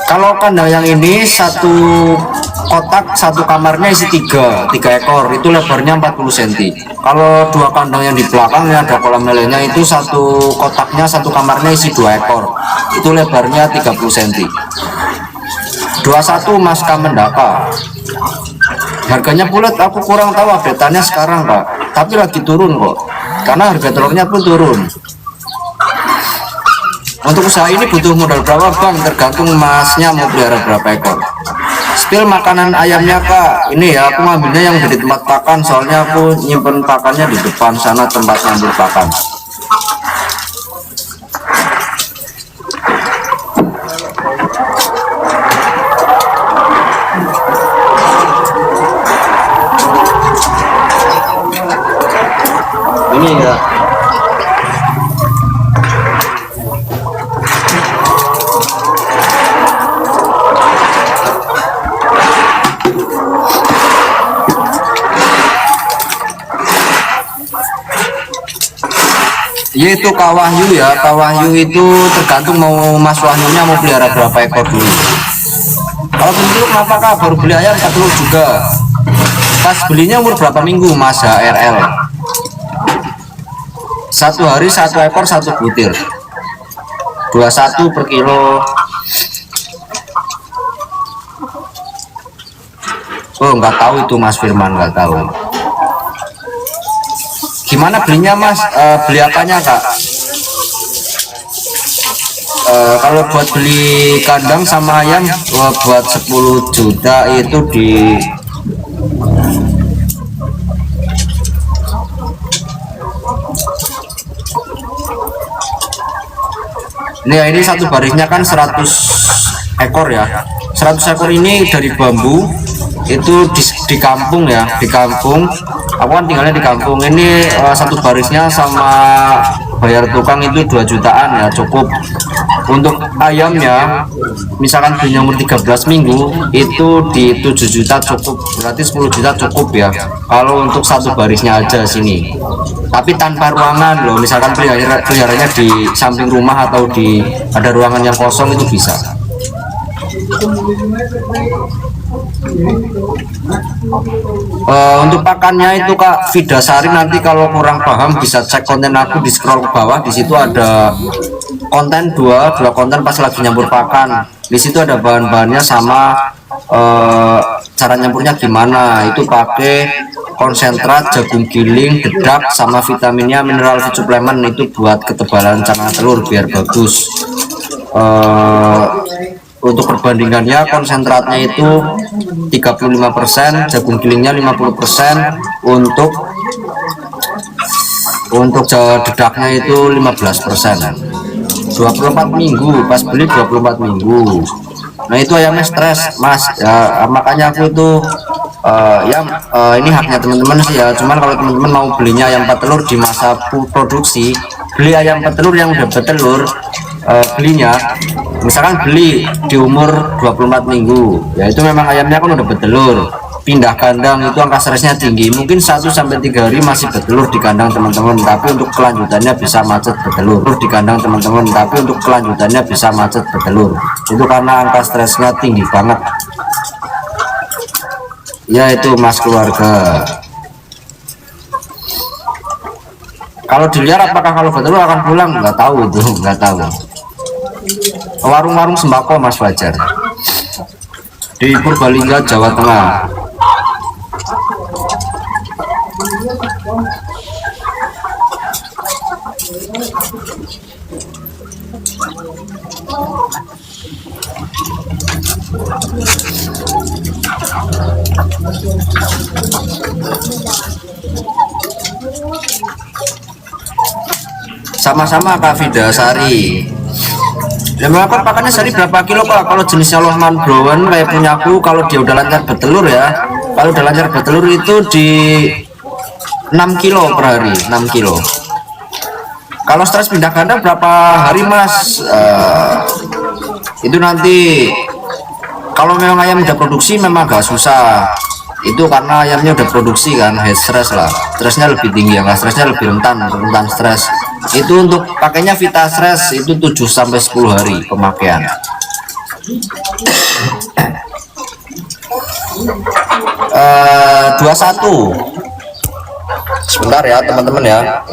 Kalau kandang yang ini satu kotak, satu kamarnya isi 3 ekor, itu lebarnya 40 cm. Kalau 2 kandang yang di belakangnya ada kolam lelenya, itu satu kotaknya, satu kamarnya isi 2 ekor, itu lebarnya 30 cm. 21 Mas Kamendaka. Harganya bulat aku kurang tahu update-annya sekarang Kak, tapi lagi turun kok, karena harga telurnya pun turun. Untuk usaha ini butuh modal berapa Bang? Tergantung masnya mau pelihara berapa ekor. Spill makanan ayamnya Kak, ini ya aku ngambilnya yang dari tempat pakan, soalnya aku nyimpen pakannya di depan sana tempat ngambil pakan. Ini ya yaitu Kak Wahyu ya, Kak Wahyu itu tergantung mau Mas Wahyunya mau pelihara berapa ekor dulu. Kalau bentuk kenapa Kak baru beli ayam 4 telur juga, pas belinya umur berapa minggu Mas HRL? 1 hari 1 ekor 1 butir, 21 per kilo. Oh nggak tahu itu Mas Firman, nggak tahu. Gimana belinya Mas? Beli apanya Kak? Kalau buat beli kandang sama ayam buat 10 juta itu di ini satu barisnya kan 100 ekor ya, 100 ekor ini dari bambu, itu di kampung ya, di kampung. Aku kan tinggalnya di kampung. Ini satu barisnya sama bayar tukang itu 2 jutaan ya, cukup Untuk ayamnya misalkan belinya umur 13 minggu itu di 7 juta cukup, berarti 10 juta cukup ya kalau untuk satu barisnya aja sini, tapi tanpa ruangan loh. Misalkan peliharanya di samping rumah atau di ada ruangan yang kosong itu bisa. Untuk pakannya itu Kak Vidasari, nanti kalau kurang paham bisa cek konten aku, di scroll ke bawah, di situ ada konten dua konten pas lagi nyampur pakan. Di situ ada bahan-bahannya sama cara nyampurnya gimana. Itu pakai konsentrat jagung giling, dedak, sama vitaminnya mineral suplemen, itu buat ketebalan cangkang telur biar bagus. Untuk perbandingannya konsentratnya itu 35%, jagung gilingnya 50%, untuk dedaknya itu 15%. 24 minggu, pas beli 24 minggu. Nah itu ayamnya stres Mas ya, makanya aku itu ini haknya teman-teman sih ya. Cuman kalau teman-teman mau belinya ayam petelur di masa produksi, beli ayam petelur yang udah bertelur, belinya misalkan beli di umur 24 minggu ya, itu memang ayamnya kan udah bertelur, pindah kandang itu angka stresnya tinggi, mungkin 1-3 hari masih bertelur di kandang teman-teman, tapi untuk kelanjutannya bisa macet bertelur di kandang teman-teman, tapi untuk kelanjutannya bisa macet bertelur, itu karena angka stresnya tinggi banget ya. Itu Mas keluarga, kalau dilihat apakah kalau bertelur akan pulang, nggak tahu, itu nggak tahu. Warung-warung sembako Mas Fajar di Purbalingga, Jawa Tengah. Sama-sama Kak Vidasari. Ya melakukan pakannya sehari berapa kilo Kak? Kalau jenisnya Lohman Brown kayak punya aku, kalau dia udah lancar bertelur ya, kalau udah lancar bertelur itu di 6 kilo per hari, 6 kilo. Kalau stres pindah kandang berapa hari Mas? Itu nanti kalau memang ayam udah produksi memang agak susah, itu karena ayamnya udah produksi kan, head stress lah, stresnya lebih tinggi ya, stresnya lebih rentan stres. Itu untuk pakainya Vita Stress itu 7-10 hari pemakaian. 21 sebentar ya teman-teman ya.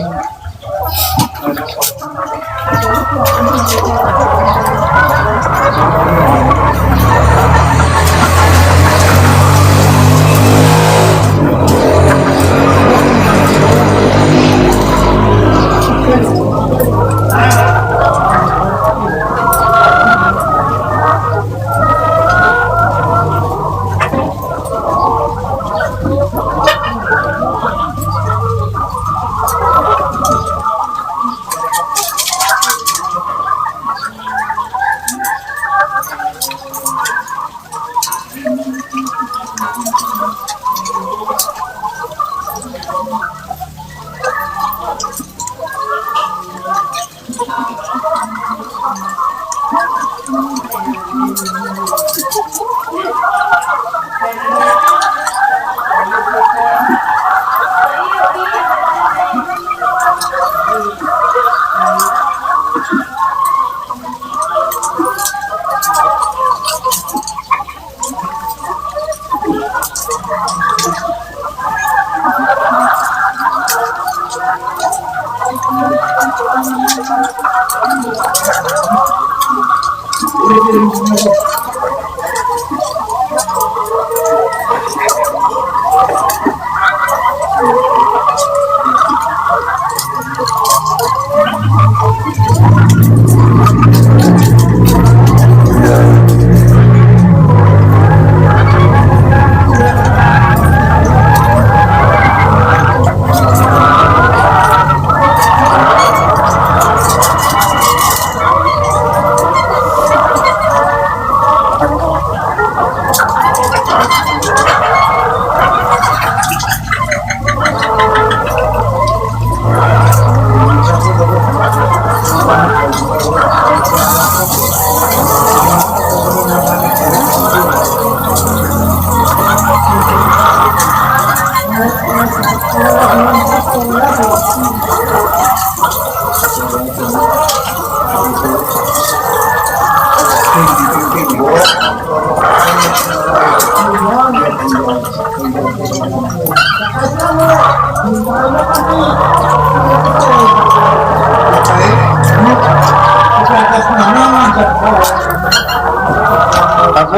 Aku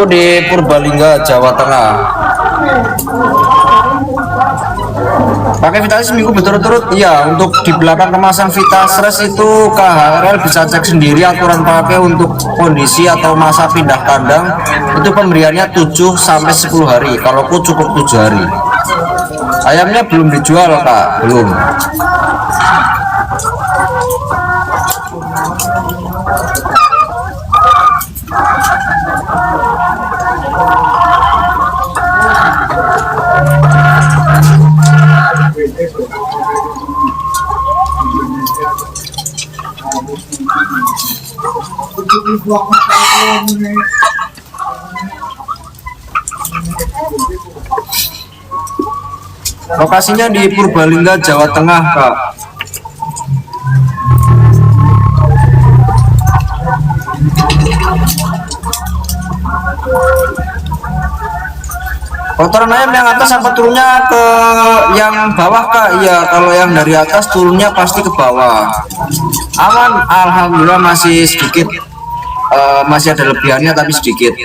di Purbalingga, Jawa Tengah. Pakai Vitalis seminggu berturut-turut, iya. Untuk di belakang kemasan Vitasres itu KHRL bisa cek sendiri aturan pakai untuk kondisi atau masa pindah kandang. Itu pemberiannya 7 sampai 10 hari. Kalau aku cukup 7 hari. Ayamnya belum dijual, Kak, belum. Lokasinya di Purbalingga, Jawa Tengah, Kak. Kotoran ayam yang atas apa turunnya ke yang bawah, Kak? Iya, kalau yang dari atas turunnya pasti ke bawah. Aman, alhamdulillah masih sedikit, masih ada lebihannya tapi sedikit.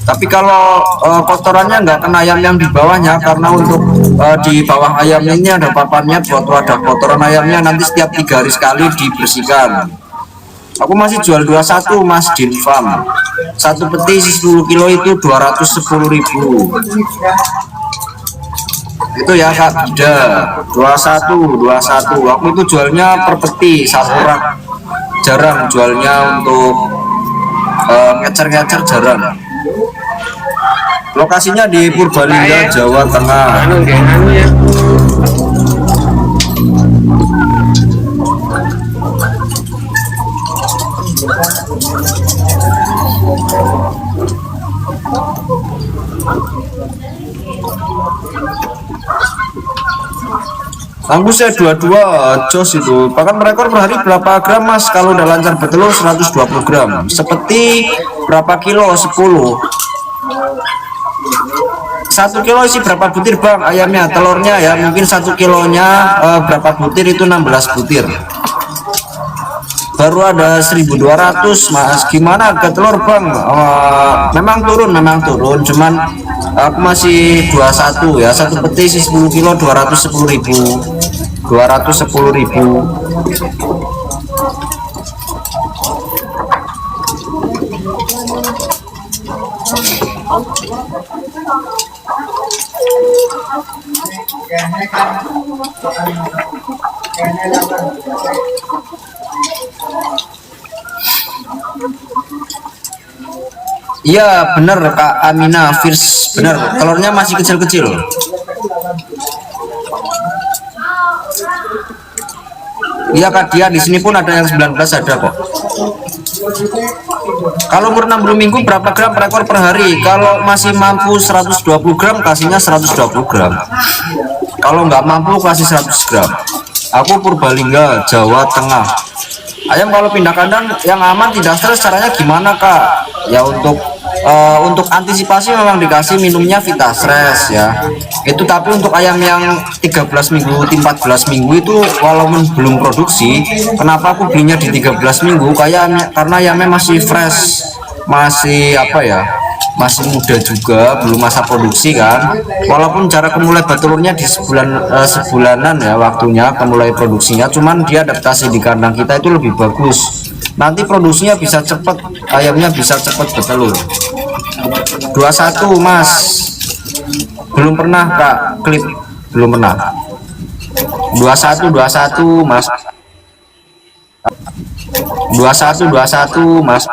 Tapi kalau kotorannya nggak kena ayam yang di bawahnya, karena untuk di bawah ayam ini ada papannya buat wadah kotoran ayamnya, nanti setiap 3 hari sekali dibersihkan. Aku masih jual 21, Mas, Din Farm. Satu peti 10 kilo itu 210.000. Itu ya, Kak, Bida. 21. Aku itu jualnya per peti, satu rak. Jarang jualnya untuk ngecer-ngecer, jarang. Lokasinya di Purbalingga, Jawa Tengah. Ya. Angkusnya 22 jos itu. Pakan merekor per hari berapa gram, Mas? Kalau udah lancar bertelur 120 gram. Seperti berapa kilo? 10. 1 kilo isi berapa butir, Bang? Ayamnya, telurnya ya. Mungkin 1 kilonya berapa butir itu 16 butir. Baru ada 1.200, Mas. Gimana ke telur, Bang? Memang turun. Cuman aku masih 21 ya. Satu peti isi 10 kilo 210.000. 210.000. Iya bener, Kak Amina Firs, bener, telurnya masih kecil-kecil. Iya, Kak Dia, di sini pun ada yang 19, ada kok. Kalau umur 60 minggu berapa gram per ekor per hari? Kalau masih mampu 120 gram kasihnya 120 gram. Kalau nggak mampu kasih 100 gram. Aku Purbalingga, Jawa Tengah. Ayam kalau pindah kandang yang aman tidak stres, caranya gimana, Kak? Ya untuk antisipasi memang dikasih minumnya Vitasres ya. Itu tapi untuk ayam yang 13 minggu, 14 minggu itu walaupun belum produksi, kenapa aku belinya di 13 minggu? Karena ayamnya masih fresh, masih apa ya? Masih muda juga, belum masa produksi kan. Walaupun jarak kemulai bertelurnya di sebulanan ya waktunya kemulai produksinya, cuman dia adaptasi di kandang kita itu lebih bagus. Nanti produksinya bisa cepat, ayamnya bisa cepat bertelur. 21, Mas. Belum pernah, Kak, klip belum pernah. 21, Mas. 21, Mas.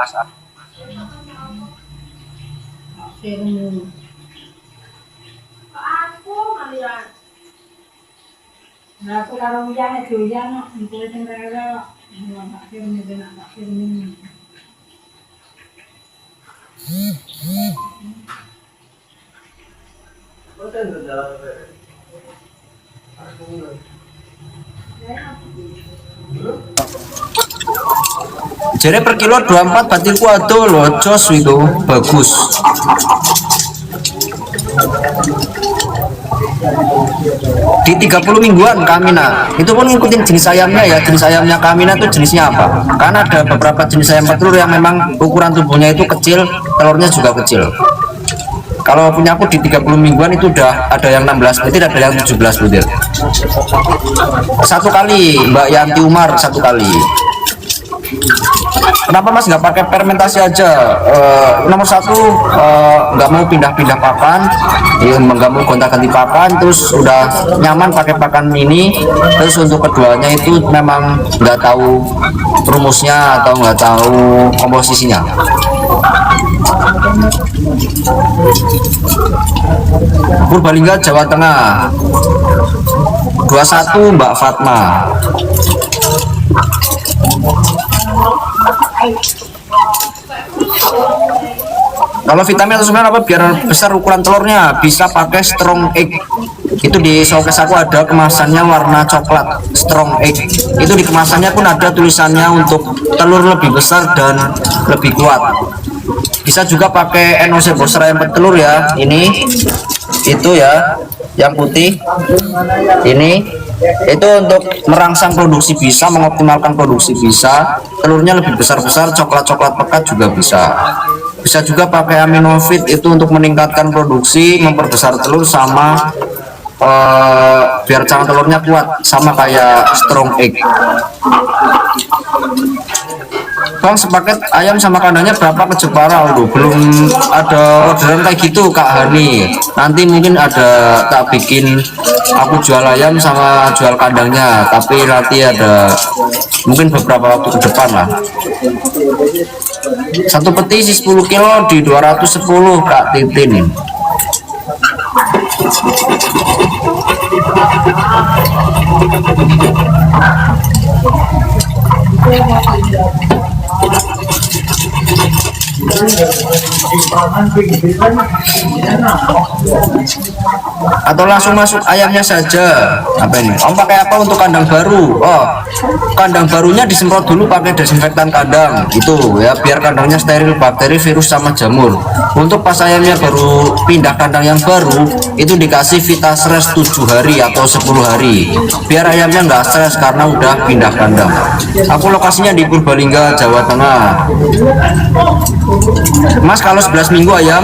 Nah, aku kalau hujan itu hujan, itu tinggal nggak kirim itu nggak kirim. Jadi per kilo 24 batilku aduh loh, jos itu bagus. Di 30 mingguan Kamina itu pun ngikutin jenis ayamnya ya. Jenis ayamnya Kamina itu jenisnya apa, karena ada beberapa jenis ayam petelur yang memang ukuran tubuhnya itu kecil, telurnya juga kecil. Kalau punya aku di 30 mingguan itu udah ada yang 16 butir, ada yang 17 butir. Satu kali Mbak Yanti Umar, satu kali. Kenapa Mas nggak pakai fermentasi aja? Nomor satu nggak mau pindah-pindah pakan, nggak mau gonta-ganti pakan, terus udah nyaman pakai pakan ini. Terus untuk keduanya itu memang nggak tahu rumusnya atau nggak tahu komposisinya. Purbalingga, Jawa Tengah. 21 Mbak Fatma. Kalau vitamin atau suplemen apa biar besar ukuran telurnya, bisa pakai strong egg. Itu di showcase aku ada kemasannya warna coklat, strong egg. Itu di kemasannya pun ada tulisannya untuk telur lebih besar dan lebih kuat. Bisa juga pakai NOC Bosra yang petelur ya. Ini itu ya yang putih ini itu untuk merangsang produksi, bisa mengoptimalkan produksi, bisa telurnya lebih besar-besar, coklat-coklat pekat juga bisa. Bisa juga pakai aminofit itu untuk meningkatkan produksi, memperbesar telur, sama biar cang telurnya kuat, sama kayak strong egg. Bang, sepaket ayam sama kandangnya berapa ke Jepara? Aduh, belum ada orderan kayak gitu Kak Hani. Nanti mungkin ada tak bikin, aku jual ayam sama jual kandangnya, tapi nanti ada mungkin beberapa waktu ke depan lah. Satu peti isi 10 kilo di 210 Kak Titin. Atau langsung masuk ayamnya saja. Apa ini? Om pakai apa untuk kandang baru? Oh, kandang barunya disemprot dulu pakai desinfektan kandang itu ya, biar kandangnya steril bakteri, virus, sama jamur. Untuk pas ayamnya baru pindah kandang yang baru, itu dikasih Vitastres 7 hari atau 10 hari biar ayamnya nggak stres karena udah pindah kandang. Aku lokasinya di Purbalingga, Jawa Tengah. Mas, kalau 11 minggu ayam,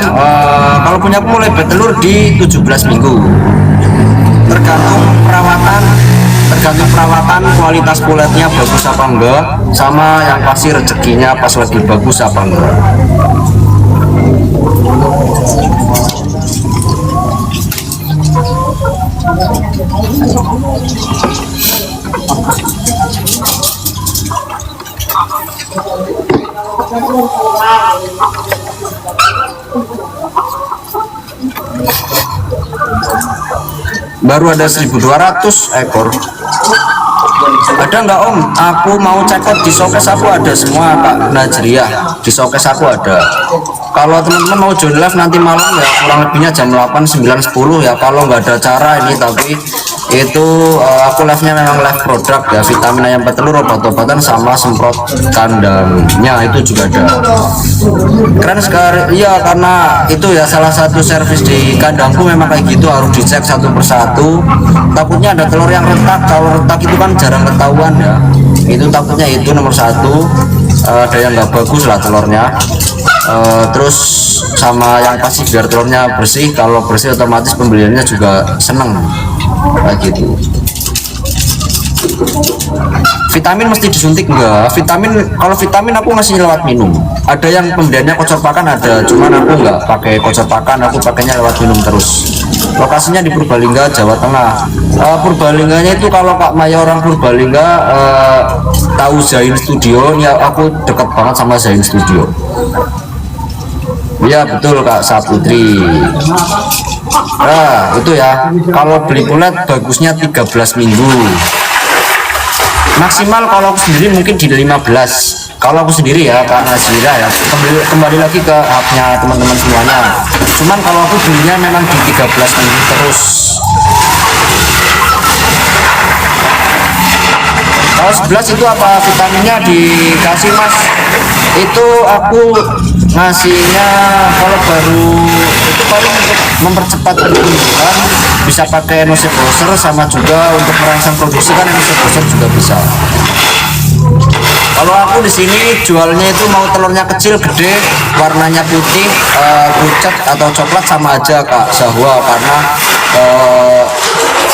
kalau punya aku mulai bertelur di 17 minggu. Tergantung perawatan, kualitas kuletnya bagus apa enggak, sama yang pasti rezekinya pas lagi bagus apa enggak. Baru ada 1.200 ekor. Ada nggak Om? Aku mau check out di showcase aku ada semua Kak Najriah. Di showcase aku ada. Kalau teman-teman mau join live nanti malam ya, kurang lebihnya jam 8, 9, 10 ya. Kalau nggak ada acara ini, tapi itu aku live-nya memang live produk ya, vitamin ayam petelur, obat-obatan, sama semprot kandangnya itu juga ada. Keren sekali. Iya, karena itu ya salah satu servis di kandangku memang kayak gitu, harus dicek satu persatu. Takutnya ada telur yang retak. Kalau retak itu kan jarang ketahuan ya. Itu takutnya itu nomor satu. Ada yang nggak bagus lah telurnya. Terus sama yang pasti biar telurnya bersih. Kalau bersih otomatis pembeliannya juga seneng kayak gitu. Vitamin mesti disuntik enggak? Kalau vitamin aku ngasih lewat minum. Ada yang pembeliannya kocor pakan ada, cuman aku enggak pakai kocor pakan, aku pakainya lewat minum terus. Lokasinya di Purbalingga, Jawa Tengah. Purbalingganya itu kalau Kak Maya orang Purbalingga tahu Zain Studio, ya aku deket banget sama Zain Studio. Ya betul Kak Saputri. Nah itu ya, kalau beli kulet bagusnya 13 minggu maksimal. Kalau aku sendiri mungkin di 15. Kalau aku sendiri ya Kak Nazira ya, kembali lagi ke haknya teman-teman semuanya. Cuman kalau aku belinya memang di 13 minggu terus. Oh 11 itu apa vitaminnya dikasih Mas? Itu aku ngasihnya kalau baru itu paling untuk mempercepat pertumbuhan bisa pakai Enose Booster, sama juga untuk merangsang produksi kan Enose Booster juga bisa. Kalau aku di sini jualnya itu mau telurnya kecil, gede, warnanya putih, pucat atau coklat sama aja Kak Zahwa, karena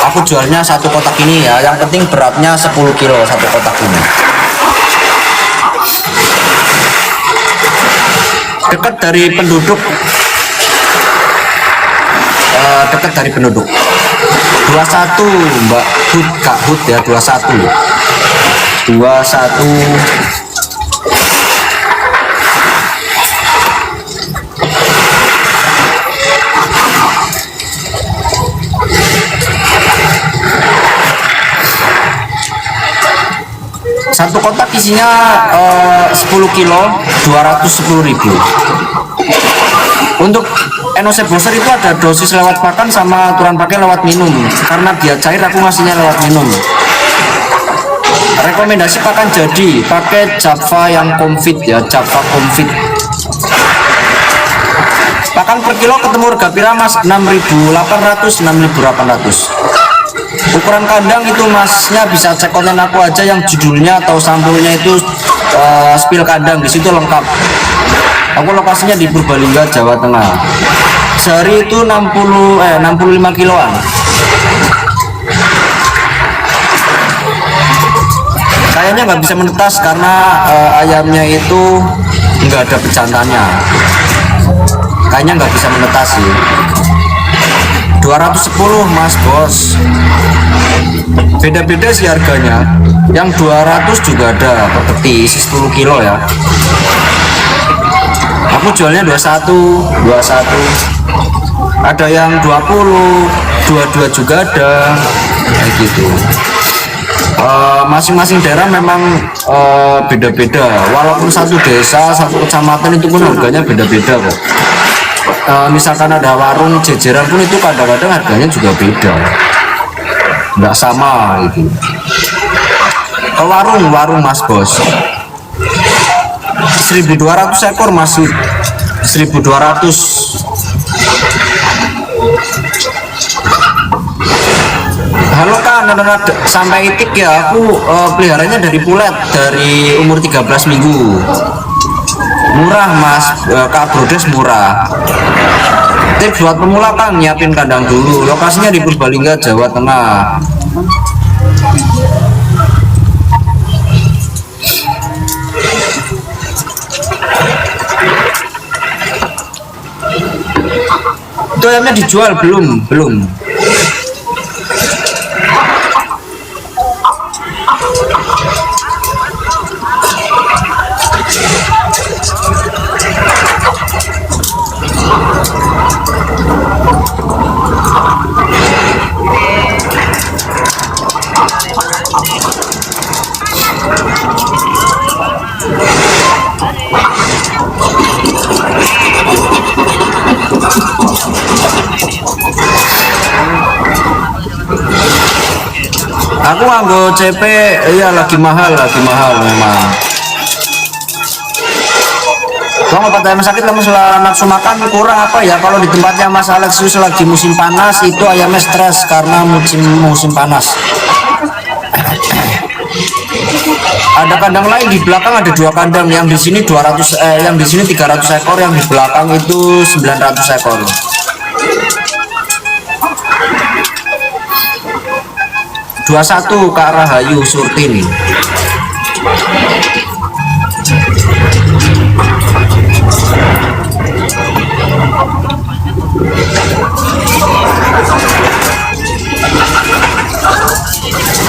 aku jualnya satu kotak ini ya, yang penting beratnya 10 kilo satu kotak ini. Dekat dari penduduk, 21 Mbak Hud, Kak Hud ya, 21. Satu kotak isinya 10 kilo 210.000. Untuk Enose Booster itu ada dosis lewat pakan sama aturan pakai lewat minum. Karena dia cair aku ngasihnya lewat minum. Rekomendasi pakan jadi pakai Java yang Comfit ya, Java Comfit. Pakan per kilo ketemu harga pira Mas? 6.800, 6.800. Ukuran kandang itu Masnya bisa cek konten aku aja yang judulnya atau sampulnya itu spill kandang, di situ lengkap. Aku lokasinya di Purbalingga, Jawa Tengah. Sehari itu 65 kiloan. Kayaknya nggak bisa menetas karena ayamnya itu nggak ada bejantannya. Kayaknya nggak bisa menetas sih. 210 Mas Bos. Beda-beda sih harganya. Yang 200 juga ada per peti, isi 10 kilo ya. Aku jualnya 21. Ada yang 20, 22 juga ada. Kayak gitu. Masing-masing daerah memang beda-beda. Walaupun satu desa, satu kecamatan itu pun harganya beda-beda kok. Misalkan ada warung jejeran pun itu kadang-kadang harganya juga beda, nggak sama gitu. Warung Mas Bos 1.200 ekor masih 1.200. Halo Kak, anak-anak sampai itik ya, aku peliharanya dari pulet dari umur 13 minggu. Murah Mas, Kak Brodes murah. Tips buat pemula Kang, nyiapin kandang dulu. Lokasinya di Purbalingga, Jawa Tengah. Itu ayamnya dijual belum. Aku nganggo CP, iya lagi mahal memang. Bang, obat ayam sakit lemes nafsu makan kurang apa ya? Kalau di tempatnya Mas Alexius lagi musim panas itu ayamnya stres karena musim panas. Ada kandang lain di belakang, ada 2 kandang, yang di sini 200 yang di sini 300 ekor, yang di belakang itu 900 ekor. Kak Rahayu Surtini.